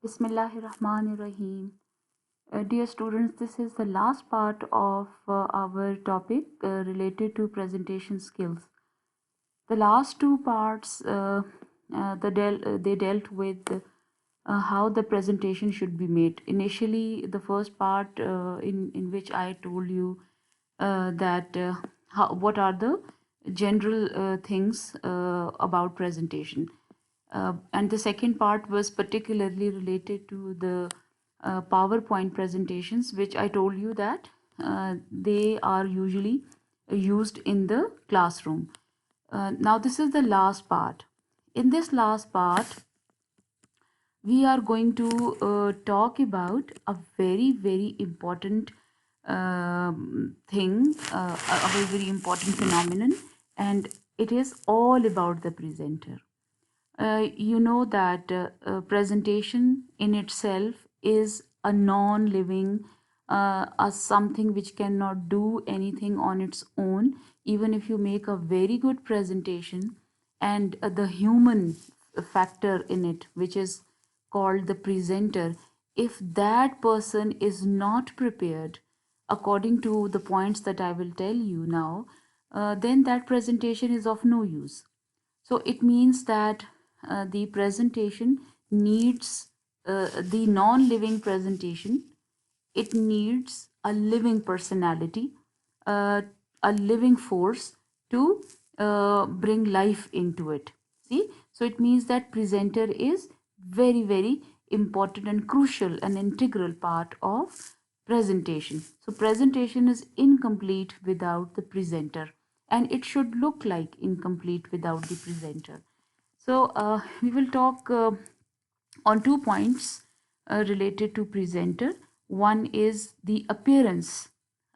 Bismillahirrahmanirrahim. Dear students, this is the last part of our topic related to presentation skills. The last two parts they dealt with how the presentation should be made. Initially, the first part in which I told you that what are the general things about presentation. And the second part was particularly related to the PowerPoint presentations, which I told you that they are usually used in the classroom. Now, this is the last part. In this last part, we are going to talk about a very important thing, a very important phenomenon, and it is all about the presenter. You know that presentation in itself is a non-living, a something which cannot do anything on its own. Even if you make a very good presentation, and the human factor in it, which is called the presenter, if that person is not prepared according to the points that I will tell you now, then that presentation is of no use. So it means that the presentation needs the non-living presentation. It needs a living personality, uh, a living force to bring life into it. See, so it means that presenter is very important and crucial and integral part of presentation. So presentation is incomplete without the presenter, and it should look like incomplete without the presenter. So we will talk on 2 points related to presenter. One is the appearance.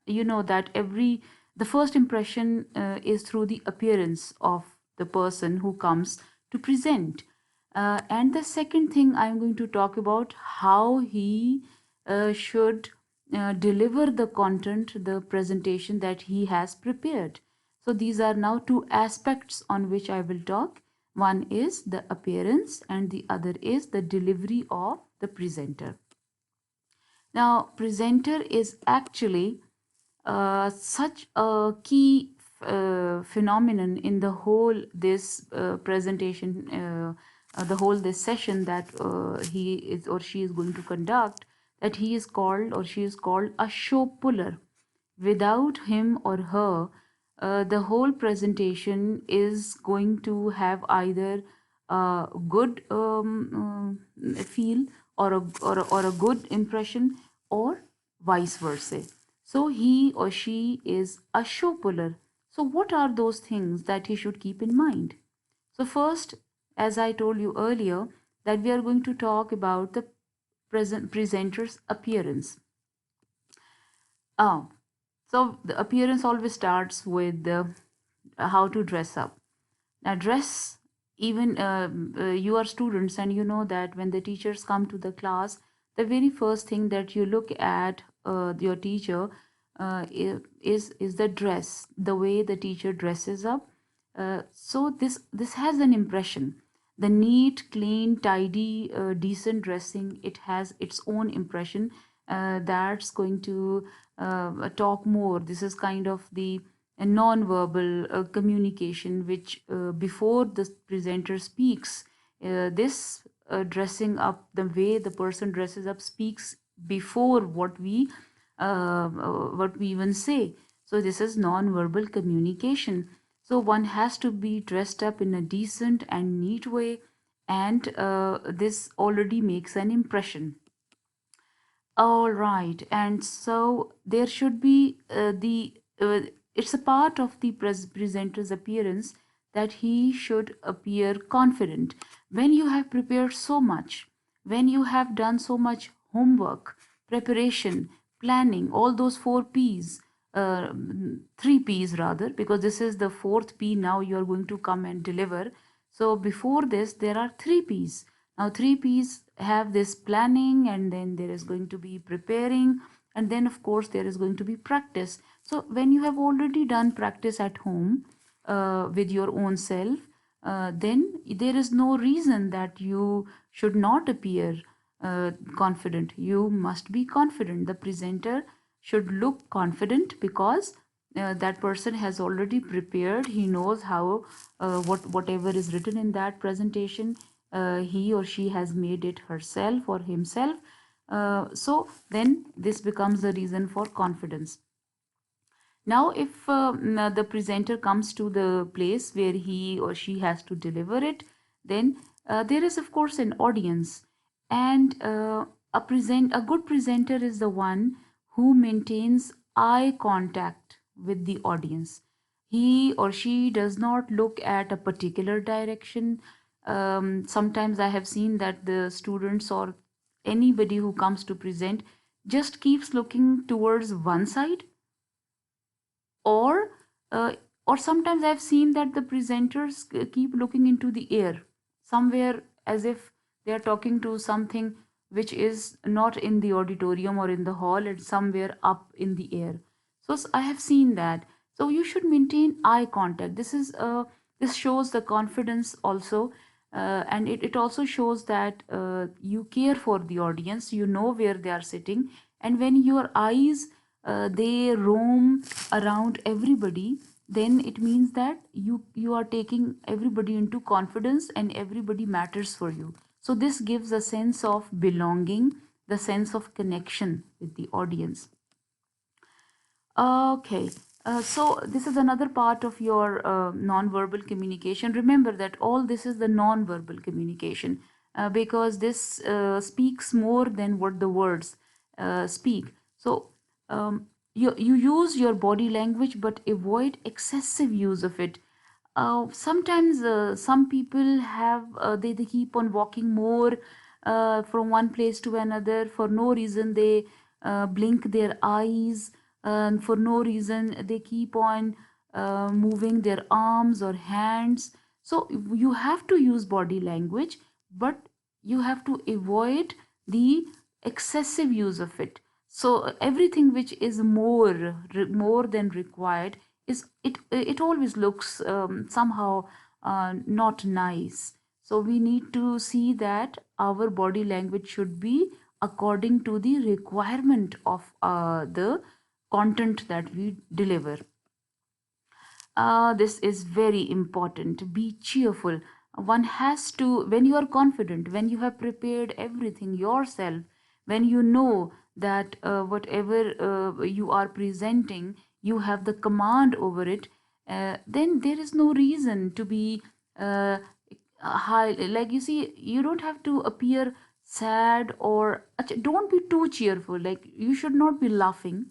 You know that the first impression is through the appearance of the person who comes to present. And the second thing I'm going to talk about, how he should deliver the content, the presentation that he has prepared. So these are now two aspects on which I will talk. One is the appearance and the other is the delivery of the presenter. Now, presenter is actually such a key phenomenon in the whole this presentation, the whole this session that he is or she is going to conduct, that he is called or she is called a show puller. Without him or her, the whole presentation is going to have either a good feel or a good impression, or vice versa. So he or she is a show puller. So what are those things that he should keep in mind? So first, as I told you earlier, that we are going to talk about the presenter's appearance. Oh, so the appearance always starts with how to dress up. Now, dress, even you are students and you know that when the teachers come to the class, the very first thing that you look at your teacher is the dress, the way the teacher dresses up. So this has an impression. The neat, clean, tidy, decent dressing, it has its own impression that's going to talk more. This is kind of the non-verbal communication, which before the presenter speaks, this dressing up, the way the person dresses up speaks before what we even say. So this is non-verbal communication. So one has to be dressed up in a decent and neat way, and this already makes an impression. All right, and so there should be it's a part of the presenter's appearance that he should appear confident. When you have prepared so much, when you have done so much homework, preparation, planning, all those 4 P's, 3 P's rather, because this is the fourth P now you are going to come and deliver. So before this, there are 3 P's. Now, 3 P's have this planning, and then there is going to be preparing, and then, of course, there is going to be practice. So, when you have already done practice at home with your own self, then there is no reason that you should not appear confident. You must be confident. The presenter should look confident because that person has already prepared. He knows how whatever is written in that presentation, he or she has made it herself or himself. So then this becomes the reason for confidence. Now, if the presenter comes to the place where he or she has to deliver it, then there is, of course, an audience. And a good presenter is the one who maintains eye contact with the audience. He or she does not look at a particular direction. Sometimes I have seen that the students or anybody who comes to present just keeps looking towards one side, or uh, or sometimes I've seen that the presenters keep looking into the air somewhere, as if they are talking to something which is not in the auditorium or in the hall, it's somewhere up in the air. So I have seen that. So you should maintain eye contact. This shows the confidence also. And it also shows that you care for the audience, you know where they are sitting. And when your eyes they roam around everybody, then it means that you are taking everybody into confidence and everybody matters for you. So this gives a sense of belonging, the sense of connection with the audience. Okay, so this is another part of your non-verbal communication. Remember that all this is the non-verbal communication, because this speaks more than what the words speak. So you use your body language, but avoid excessive use of it. Sometimes some people have they keep on walking more from one place to another for no reason. They blink their eyes, and for no reason they keep on moving their arms or hands. So you have to use body language, but you have to avoid the excessive use of it. So everything which is more than required is it always looks somehow not nice. So we need to see that our body language should be according to the requirement of the content that we deliver. This is very important. Be cheerful. One has to, when you are confident, when you have prepared everything yourself, when you know that whatever you are presenting, you have the command over it, then there is no reason to be high. Like you see, you don't have to appear sad, or don't be too cheerful. Like you should not be laughing,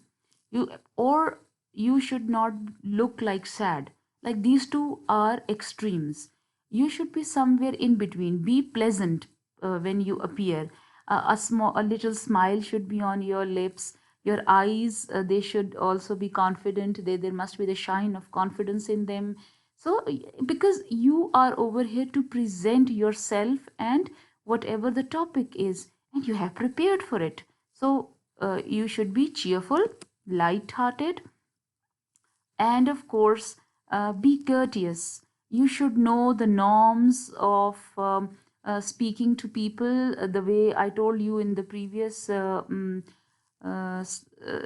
you or you should not look like sad. Like these two are extremes. You should be somewhere in between. Be pleasant when you appear. A little smile should be on your lips. Your eyes, they should also be confident. There must be the shine of confidence in them. So because you are over here to present yourself and whatever the topic is, and you have prepared for it. So you should be cheerful, light-hearted, and of course be courteous. You should know the norms of speaking to people, the way I told you in the previous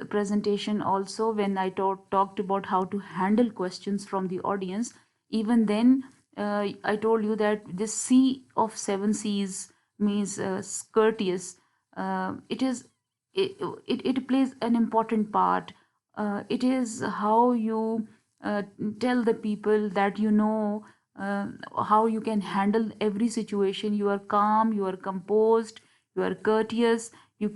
presentation also, when I talked about how to handle questions from the audience. Even then I told you that this C of 7 C's means courteous. It plays an important part. It is how you tell the people that you know how you can handle every situation. You are calm, you are composed, you are courteous. You're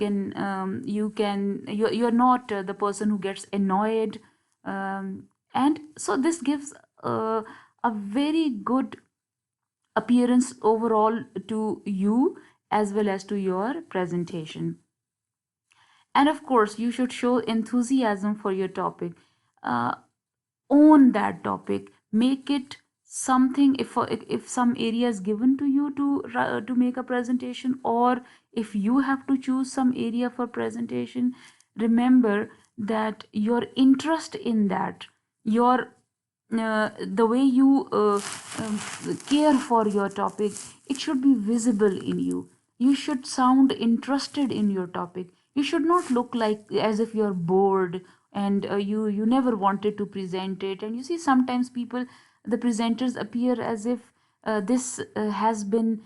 not the person who gets annoyed. And so this gives a very good appearance overall to you as well as to your presentation. And of course, you should show enthusiasm for your topic. Uh, Own that topic. Make it something. If some area is given to you to make a presentation, or if you have to choose some area for presentation, remember that your interest in that, your the way you care for your topic, it should be visible in you. You should sound interested in your topic. You should not look like as if you're bored and you never wanted to present it. And you see, sometimes people, the presenters, appear as if this has been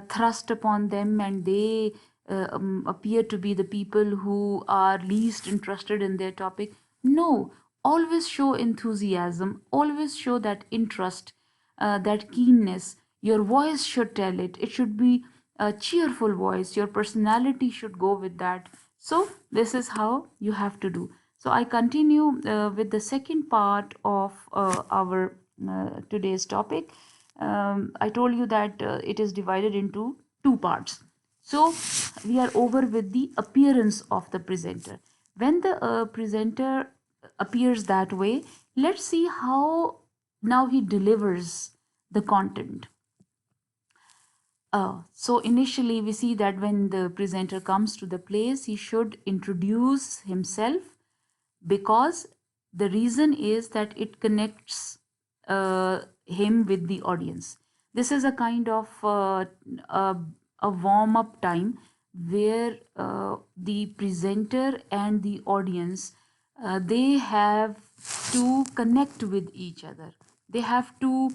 thrust upon them, and they appear to be the people who are least interested in their topic. No, always show enthusiasm, always show that interest, that keenness. Your voice should tell it. It should be a cheerful voice. Your personality should go with that. So, this is how you have to do. So, I continue with the second part of our today's topic. I told you that it is divided into two parts. So, we are over with the appearance of the presenter. When the presenter appears that way, let's see how now he delivers the content. So initially, we see that when the presenter comes to the place, he should introduce himself, because the reason is that it connects him with the audience. This is a kind of a warm up time where the presenter and the audience, they have to connect with each other. They have to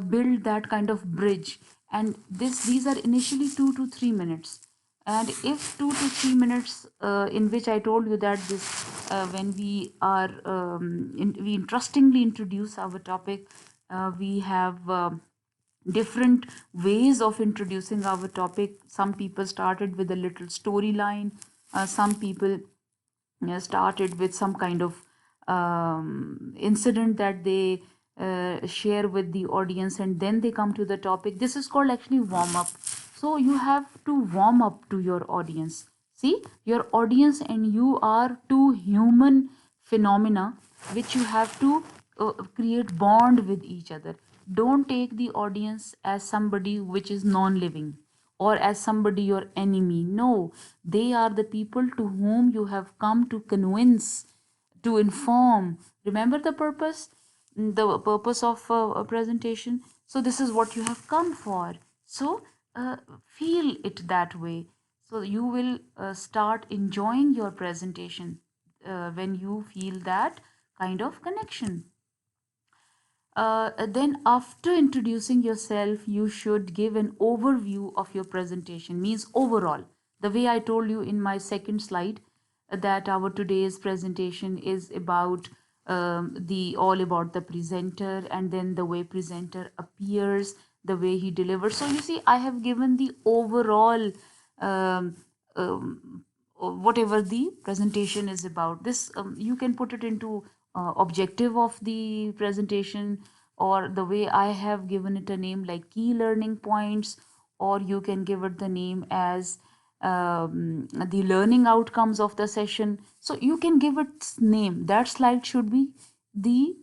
build that kind of bridge, and these are initially 2 to 3 minutes. And if 2 to 3 minutes, in which I told you that this, when we are we interestingly introduce our topic, we have different ways of introducing our topic. Some people started with a little storyline. Some people started with some kind of incident that they share with the audience, and then they come to the topic. This is called actually warm up. So you have to warm up to your audience. See, your audience and you are two human phenomena which you have to create bond with each other. Don't take the audience as somebody which is non-living, or as somebody your enemy. No, they are the people to whom you have come to convince, to inform. Remember the purpose? The purpose of a presentation. So, this is what you have come for. So, feel it that way. So, you will start enjoying your presentation when you feel that kind of connection. Then after introducing yourself, you should give an overview of your presentation, means overall. The way I told you in my second slide, that our today's presentation is about the all about the presenter, and then the way presenter appears, the way he delivers. So you see, I have given the overall um, whatever the presentation is about. This you can put it into objective of the presentation, or the way I have given it a name like key learning points, or you can give it the name as the learning outcomes of the session. So you can give its name. That slide should be the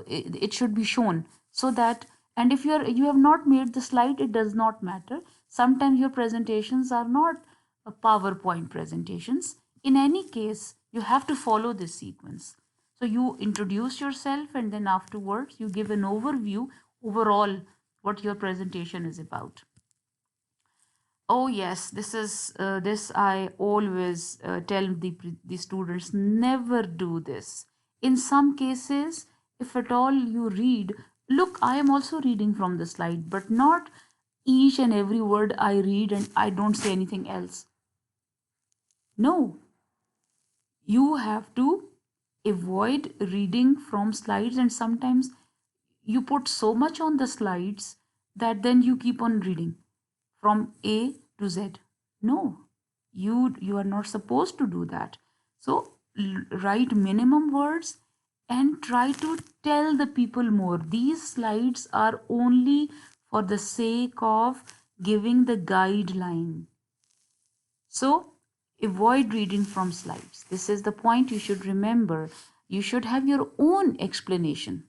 it should be shown, so that, and if you have not made the slide, it does not matter. Sometimes your presentations are not PowerPoint presentations. In any case, you have to follow this sequence. So you introduce yourself, and then afterwards you give an overview overall what your presentation is about. Oh yes, this is this I always tell the students, never do this. In some cases, if at all you read, look, I am also reading from the slide, but not each and every word I read and I don't say anything else. No, you have to avoid reading from slides, and sometimes you put so much on the slides that then you keep on reading from A to Z. No, you are not supposed to do that. So write minimum words and try to tell the people more. These slides are only for the sake of giving the guideline. So avoid reading from slides. This is the point you should remember. You should have your own explanation.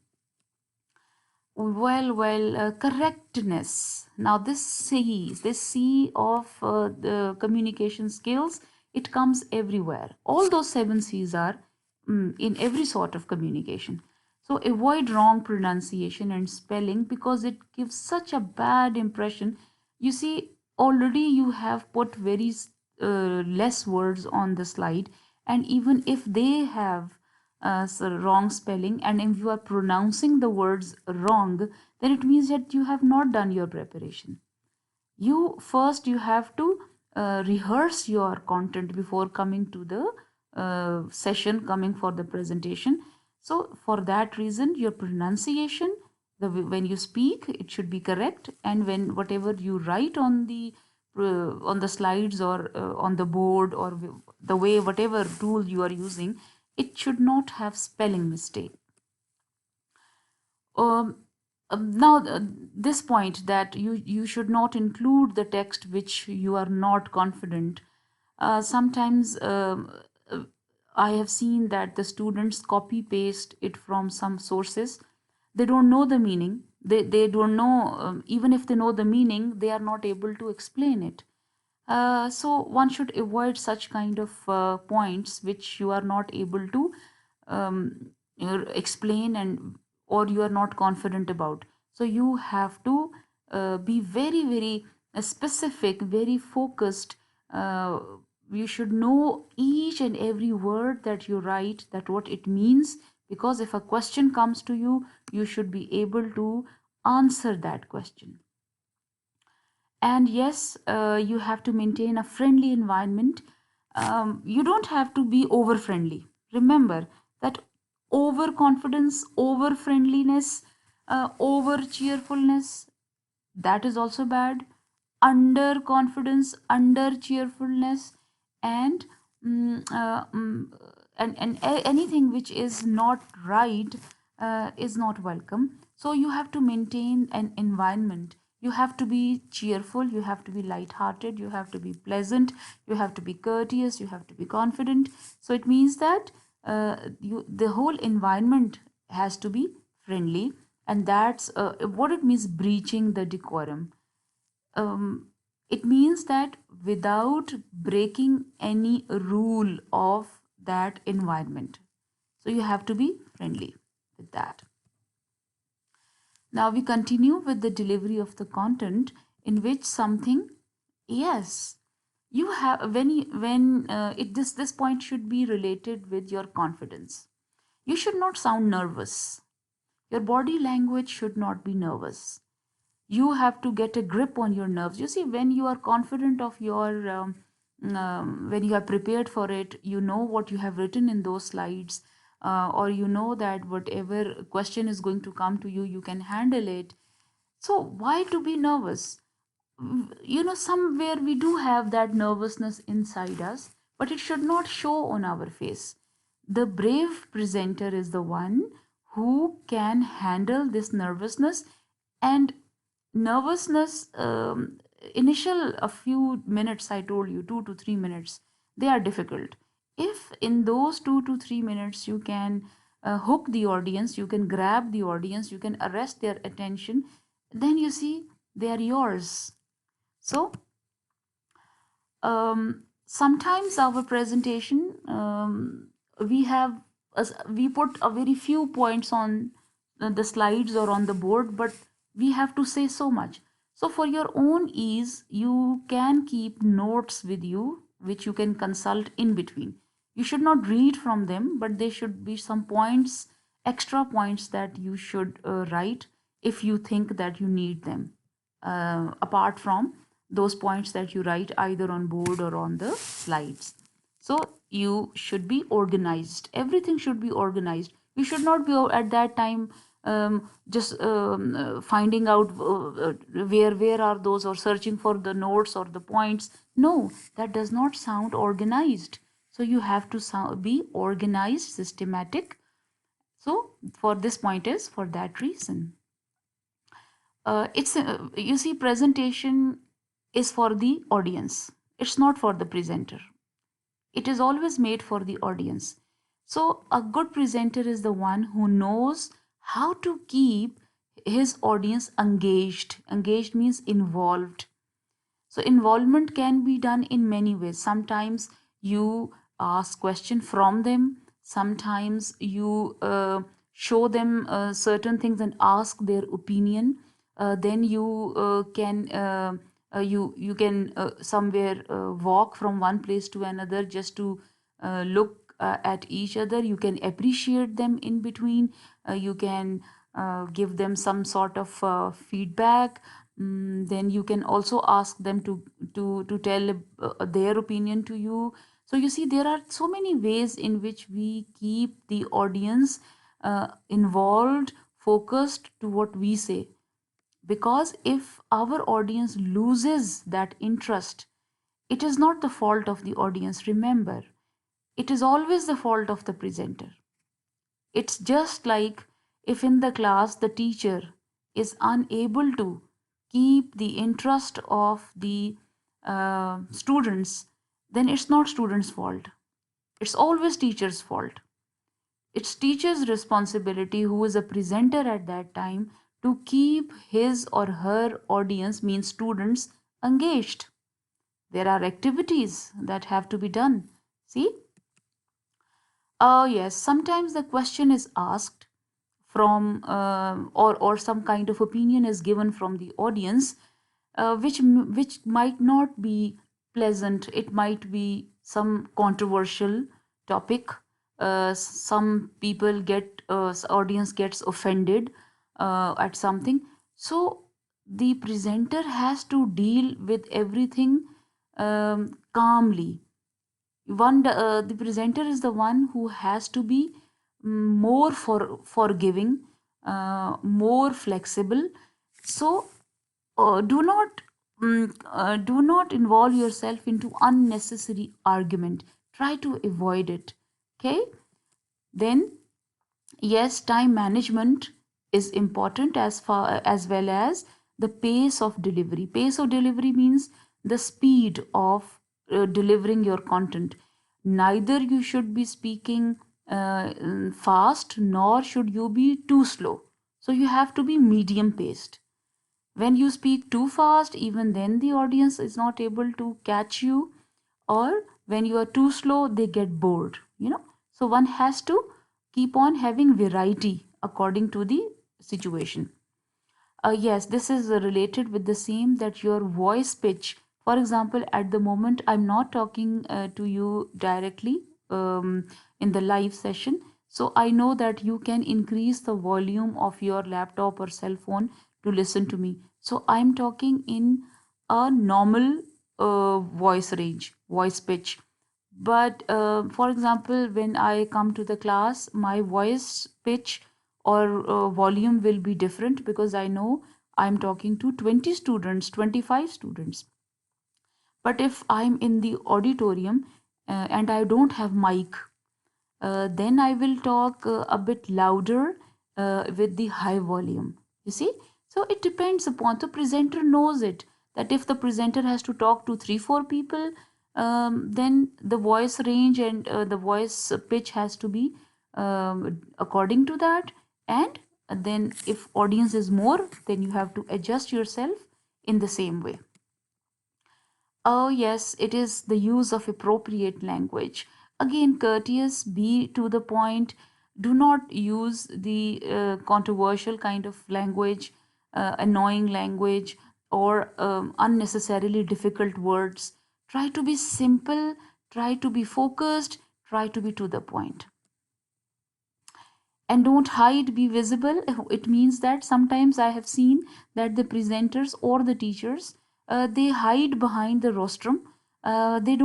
Correctness. Now this C of the communication skills, it comes everywhere. All those 7 C's are in every sort of communication. So avoid wrong pronunciation and spelling, because it gives such a bad impression. You see, already you have put very less words on the slide, and even if they have wrong spelling, and if you are pronouncing the words wrong, then it means that you have not done your preparation. You have to rehearse your content before coming to the session, coming for the presentation. So for that reason, your pronunciation, when you speak, it should be correct, and when whatever you write on the slides, or on the board, or the way whatever tool you are using, it should not have spelling mistake. um, Now, this point that you should not include the text which you are not confident. Sometimes I have seen that the students copy paste it from some sources. They don't know the meaning. They don't know, even if they know the meaning, they are not able to explain it. So one should avoid such kind of points which you are not able to explain, and or you are not confident about. So you have to be very, very specific, very focused. uh, you should know each and every word that you write, that what it means, because if a question comes to you, you should be able to answer that question. And yes, you have to maintain a friendly environment. You don't have to be over friendly. Remember that overconfidence, over friendliness, over cheerfulness, that is also bad. Under confidence, under cheerfulness, and anything which is not right is not welcome. So you have to maintain an environment. You have to be cheerful, you have to be light-hearted, you have to be pleasant, you have to be courteous, you have to be confident. So it means that the whole environment has to be friendly, and that's what it means, breaching the decorum. It means that without breaking any rule of that environment. So you have to be friendly with that. Now we continue with the delivery of the content, in which something, yes, you have when it this point should be related with your confidence. You should not sound nervous. Your body language should not be nervous. You have to get a grip on your nerves. You see, when you are confident of your when you are prepared for it, you know what you have written in those slides, or you know that whatever question is going to come to you, you can handle it. So why to be nervous? Somewhere we do have that nervousness inside us, but it should not show on our face. The brave presenter is the one who can handle this nervousness. And nervousness, initial a few minutes, I told you, 2 to 3 minutes, they are difficult. If in those 2 to 3 minutes you can hook the audience, you can grab the audience, you can arrest their attention, then you see they are yours. So sometimes our presentation, we put a very few points on the slides or on the board, but we have to say so much. So for your own ease, you can keep notes with you, which you can consult in between. You should not read from them, but there should be some points, extra points, that you should write if you think that you need them, apart from those points that you write either on board or on the slides. So you should be organized. Everything should be organized. You should not be at that time just finding out where are those, or searching for the notes or the points. No, that does not sound organized. So you have to be organized, systematic. So for this point is for that reason. It's You see, presentation is for the audience. It's not for the presenter. It is always made for the audience. So a good presenter is the one who knows how to keep his audience engaged. Engaged means involved. So involvement can be done in many ways. Sometimes you ask question from them. Sometimes you show them certain things and ask their opinion. Then you can You can somewhere walk from one place to another just to look at each other. You can appreciate them in between. You can give them some sort of feedback. Then you can also ask them to tell their opinion to you. So you see, there are so many ways in which we keep the audience involved, focused to what we say. Because if our audience loses that interest, it is not the fault of the audience. Remember, it is always the fault of the presenter. It's just like if in the class the teacher is unable to keep the interest of the students, then it's not students' fault. It's always teacher's fault. It's teacher's responsibility, who is a presenter at that time, to keep his or her audience, means students, engaged. There are activities that have to be done. See? Oh, yes, sometimes the question is asked from, or some kind of opinion is given from the audience, which might not be pleasant. It might be some controversial topic. Some people get audience gets offended at something. So the presenter has to deal with everything calmly. The presenter is the one who has to be more forgiving, more flexible. So do not involve yourself into unnecessary argument. Try to avoid it. Okay. Then, yes, time management is important, as well as the pace of delivery. Pace of delivery means the speed of delivering your content. Neither you should be speaking fast, nor should you be too slow. So you have to be medium paced. When you speak too fast, even then the audience is not able to catch you, or when you are too slow, they get bored. So one has to keep on having variety according to the situation. Yes, this is related with the same, that your voice pitch. For example, at the moment, I'm not talking to you directly in the live session. So I know that you can increase the volume of your laptop or cell phone to listen to me. So I'm talking in a normal voice range, voice pitch. But for example, when I come to the class, my voice pitch or volume will be different, because I know I'm talking to 20 students, 25 students. But if I'm in the auditorium and I don't have mic, then I will talk a bit louder with the high volume. You see? So it depends upon the presenter knows it, that if the presenter has to talk to 3 4 people, then the voice range and the voice pitch has to be according to that. And then if audience is more, then you have to adjust yourself in the same way. Oh, yes, it is the use of appropriate language. Again, courteous, be to the point. Do not use the controversial kind of language, annoying language, or unnecessarily difficult words. Try to be simple, try to be focused, try to be to the point. And don't hide, be visible. It means that sometimes I have seen that the presenters or the teachers, they hide behind the rostrum. They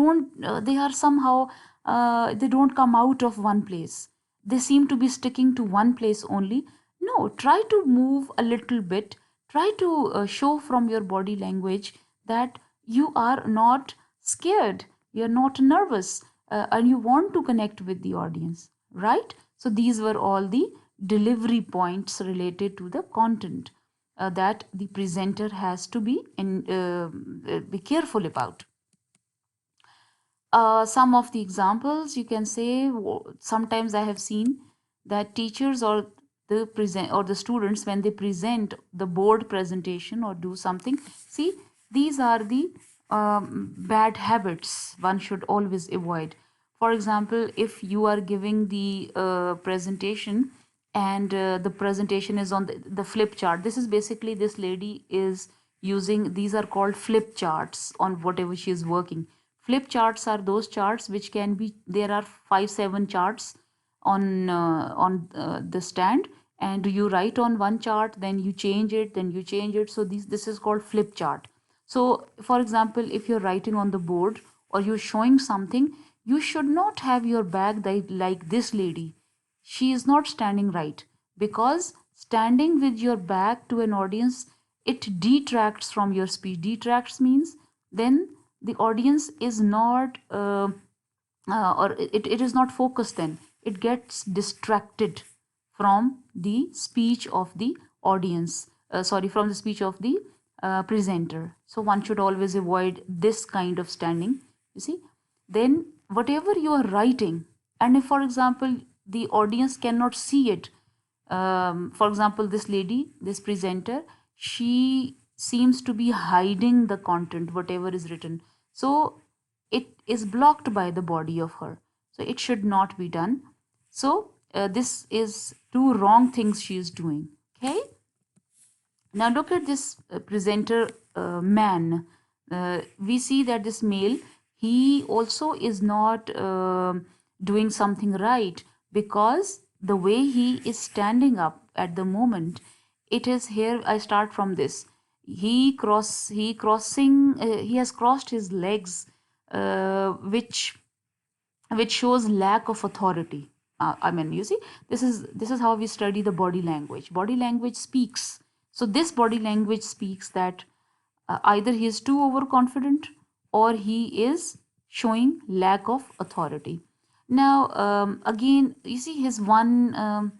are somehow, they don't come out of one place. They seem to be sticking to one place only. No, try to move a little bit. Try to show from your body language that you are not scared, you're not nervous, and you want to connect with the audience, right? So these were all the delivery points related to the content that the presenter has to be careful about. Some of the examples you can say, sometimes I have seen that teachers or the students, when they present the board presentation or do something, see, these are the bad habits one should always avoid. For example, if you are giving the presentation, and the presentation is on the flip chart. This is basically, this lady is using, these are called flip charts on whatever she is working. Flip charts are those charts which can be, there are 5 7 charts on the stand, and you write on one chart, then you change it, then you change it. So this is called flip chart. So for example, if you're writing on the board or you're showing something, you should not have your back like this lady. She is not standing right, because standing with your back to an audience, it detracts from your speech. Detracts means then the audience is not or it is not focused, then it gets distracted from the speech of the audience, sorry, from the speech of the presenter. So one should always avoid this kind of standing, you see. Then whatever you are writing, and if for example the audience cannot see it, for example, this lady, this presenter, she seems to be hiding the content, whatever is written. So it is blocked by the body of her. So it should not be done. So this is two wrong things she is doing. Okay. Now look at this presenter man. We see that this male, he also is not doing something right, because the way he is standing up at the moment, it is here. I start from this. He has crossed his legs, which shows lack of authority. I mean, you see, this is how we study the body language. Body language speaks. So this body language speaks that either he is too overconfident or he is showing lack of authority. Now, again, you see his one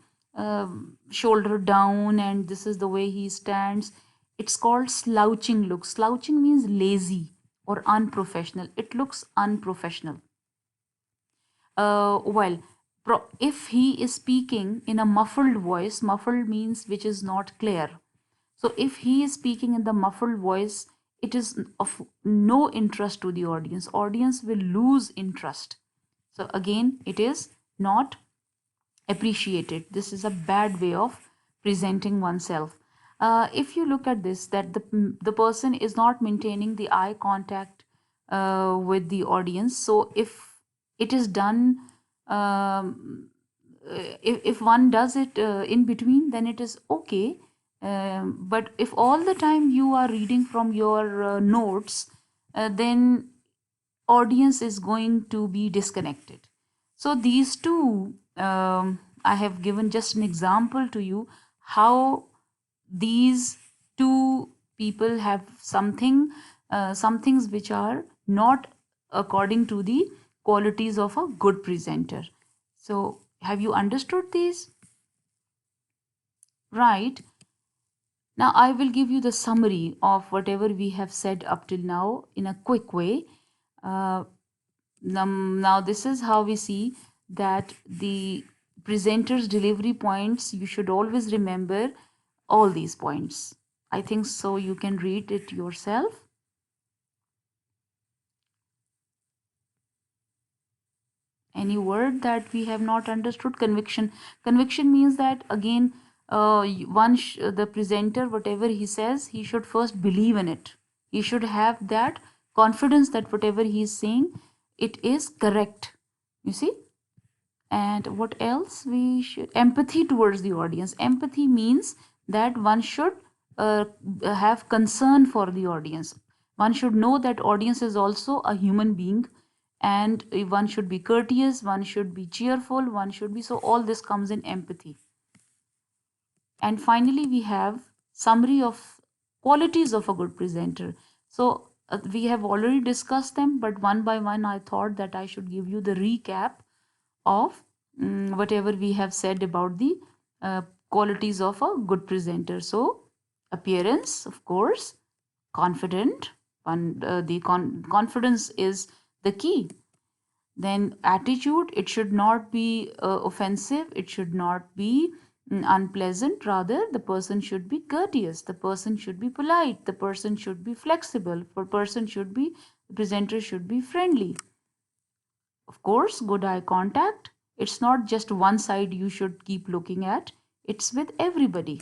shoulder down, and this is the way he stands. It's called slouching look. Slouching means lazy or unprofessional. It looks unprofessional. Well, if he is speaking in a muffled voice, muffled means which is not clear. So if he is speaking in the muffled voice, it is of no interest to the audience. Audience will lose interest. So again, it is not appreciated. This is a bad way of presenting oneself. If you look at this, that the person is not maintaining the eye contact with the audience. So if it is done, if one does it in between, then it is okay. But if all the time you are reading from your notes, then audience is going to be disconnected. So these two, I have given just an example to you how these two people have some things which are not according to the qualities of a good presenter. So have you understood these? Right. Now I will give you the summary of whatever we have said up till now in a quick way. Uh, now this is how we see that the presenter's delivery points, you should always remember all these points. I think so you can read it yourself. Any word that we have not understood? Conviction means that again, the presenter, whatever he says, he should first believe in it. He should have that confidence that whatever he is saying, it is correct, you see. And what else? We should empathy towards the audience. Empathy means that one should have concern for the audience. One should know that audience is also a human being, and one should be courteous, one should be cheerful, one should be, so all this comes in empathy. And finally we have summary of qualities of a good presenter. So we have already discussed them, but one by one I thought that I should give you the recap of whatever we have said about the qualities of a good presenter. So appearance, of course, confident, confidence is the key. Then attitude, it should not be offensive, it should not be unpleasant. Rather, the person should be courteous, the person should be polite, the person should be flexible, the presenter should be friendly. Of course, good eye contact. It's not just one side you should keep looking at, it's with everybody.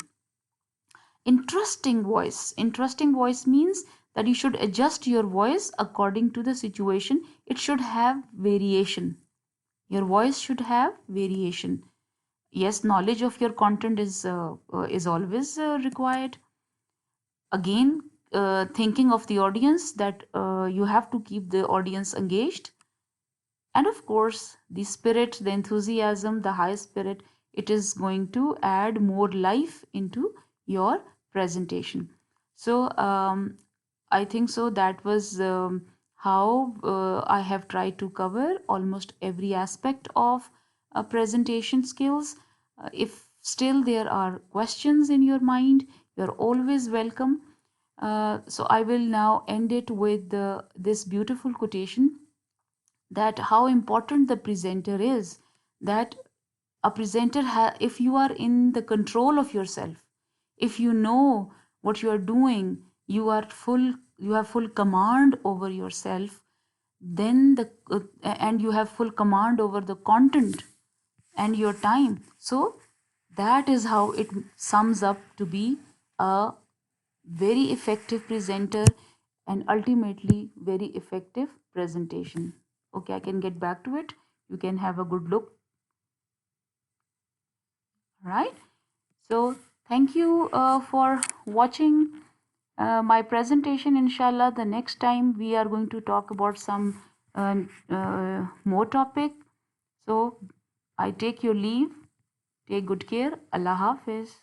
Interesting voice means that you should adjust your voice according to the situation. It should have variation. Your voice should have variation. Yes, knowledge of your content is always required. Again, thinking of the audience, that you have to keep the audience engaged. And of course, the spirit, the enthusiasm, the high spirit, it is going to add more life into your presentation. So I think so that was how I have tried to cover almost every aspect of presentation skills. If still there are questions in your mind, you're always welcome. So I will now end it with this beautiful quotation, that how important the presenter is, that a presenter if you are in the control of yourself, if you know what you are doing, you have full command over yourself, then and you have full command over the content and your time. So that is how it sums up to be a very effective presenter and ultimately very effective presentation. Okay, I can get back to it. You can have a good look, right? So thank you for watching my presentation. Inshallah, the next time we are going to talk about some more topic. So I take your leave. Take good care. Allah Hafiz.